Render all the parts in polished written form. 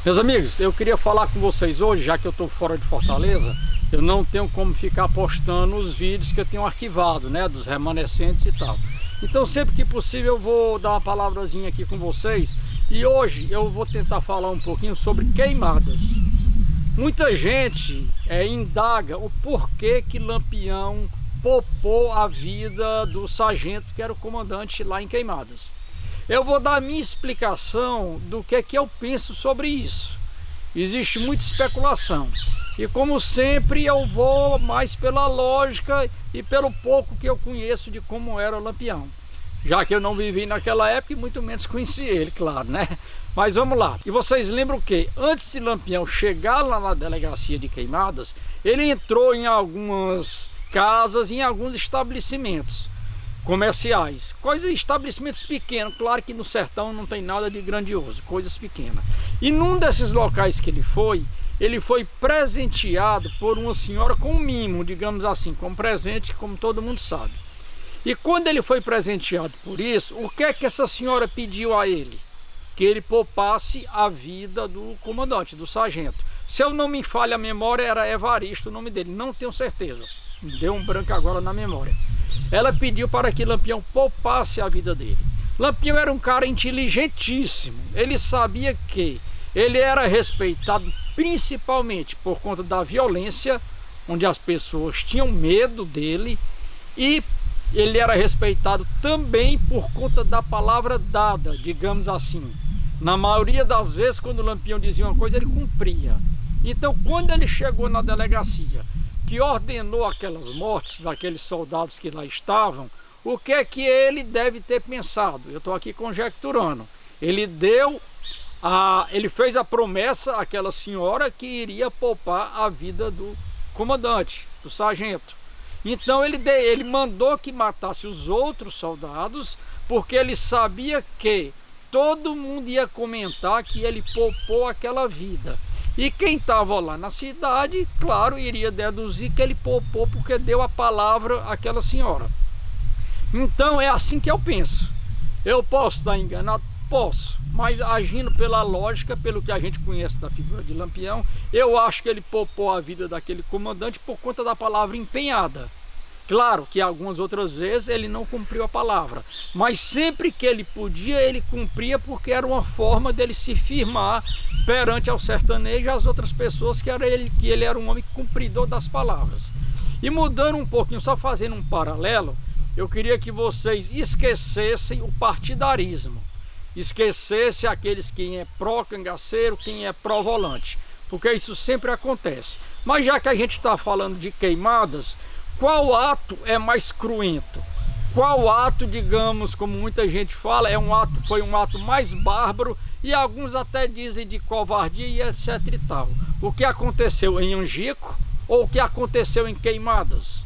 Meus amigos, eu queria falar com vocês hoje, já que eu estou fora de Fortaleza, eu não tenho como ficar postando os vídeos que eu tenho arquivado, né, dos remanescentes e tal. Então sempre que possível eu vou dar uma palavrazinha aqui com vocês. E hoje eu vou tentar falar um pouquinho sobre queimadas. Muita gente indaga o porquê que Lampião poupou a vida do sargento, que era o comandante lá em Queimadas. Eu vou dar a minha explicação do que é que eu penso sobre isso. Existe muita especulação. E como sempre eu vou mais pela lógica e pelo pouco que eu conheço de como era o Lampião. Já que eu não vivi naquela época e muito menos conheci ele, claro, né? Mas vamos lá. E vocês lembram que antes de Lampião chegar lá na delegacia de Queimadas, ele entrou em algumas casas, em alguns estabelecimentos comerciais, estabelecimentos pequenos, claro que no sertão não tem nada de grandioso, coisas pequenas. E num desses locais que ele foi presenteado por uma senhora com um mimo, digamos assim, com um presente, como todo mundo sabe. E quando ele foi presenteado por isso, o que é que essa senhora pediu a ele? Que ele poupasse a vida do comandante, do sargento. Se eu não me falha a memória, era Evaristo o nome dele, não tenho certeza. Me deu um branco agora na memória. Ela pediu para que Lampião poupasse a vida dele. Lampião era um cara inteligentíssimo. Ele sabia que ele era respeitado principalmente por conta da violência, onde as pessoas tinham medo dele, e ele era respeitado também por conta da palavra dada, digamos assim. Na maioria das vezes, quando o Lampião dizia uma coisa, ele cumpria. Então, quando ele chegou na delegacia, que ordenou aquelas mortes daqueles soldados que lá estavam, o que é que ele deve ter pensado? Eu estou aqui conjecturando. Ele fez a promessa àquela senhora que iria poupar a vida do comandante, do sargento. Então ele mandou que matasse os outros soldados, porque ele sabia que todo mundo ia comentar que ele poupou aquela vida. E quem estava lá na cidade, claro, iria deduzir que ele poupou porque deu a palavra àquela senhora. Então é assim que eu penso. Eu posso estar enganado? Posso. Mas agindo pela lógica, pelo que a gente conhece da figura de Lampião, eu acho que ele poupou a vida daquele comandante por conta da palavra empenhada. Claro que algumas outras vezes ele não cumpriu a palavra, mas sempre que ele podia, ele cumpria, porque era uma forma dele se firmar perante ao sertanejo e as outras pessoas que ele era um homem cumpridor das palavras. E mudando um pouquinho, só fazendo um paralelo, eu queria que vocês esquecessem o partidarismo, esquecessem aqueles quem é pró-cangaceiro, quem é pró-volante, porque isso sempre acontece. Mas já que a gente está falando de Queimadas, qual ato é mais cruento? Qual ato, digamos, como muita gente fala, foi um ato mais bárbaro, e alguns até dizem de covardia e etc e tal? O que aconteceu em Angico ou o que aconteceu em Queimadas?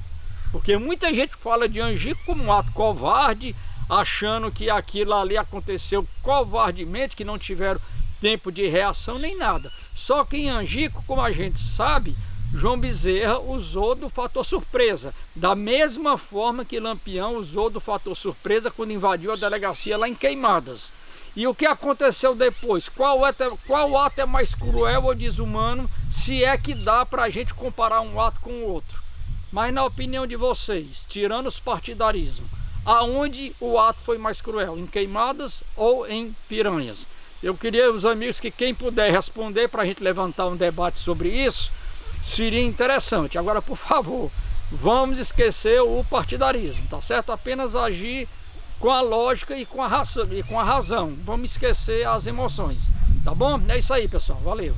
Porque muita gente fala de Angico como um ato covarde, achando que aquilo ali aconteceu covardemente, que não tiveram tempo de reação nem nada. Só que em Angico, como a gente sabe, João Bezerra usou do fator surpresa, da mesma forma que Lampião usou do fator surpresa quando invadiu a delegacia lá em Queimadas. E o que aconteceu depois? Qual ato é mais cruel ou desumano, se é que dá para a gente comparar um ato com o outro? Mas na opinião de vocês, tirando os partidarismos, aonde o ato foi mais cruel? Em Queimadas ou em Piranhas? Eu queria, os amigos, que quem puder responder para a gente levantar um debate sobre isso, seria interessante. Agora, por favor, vamos esquecer o partidarismo, tá certo? Apenas agir com a lógica e com a razão. Vamos esquecer as emoções, tá bom? É isso aí, pessoal. Valeu!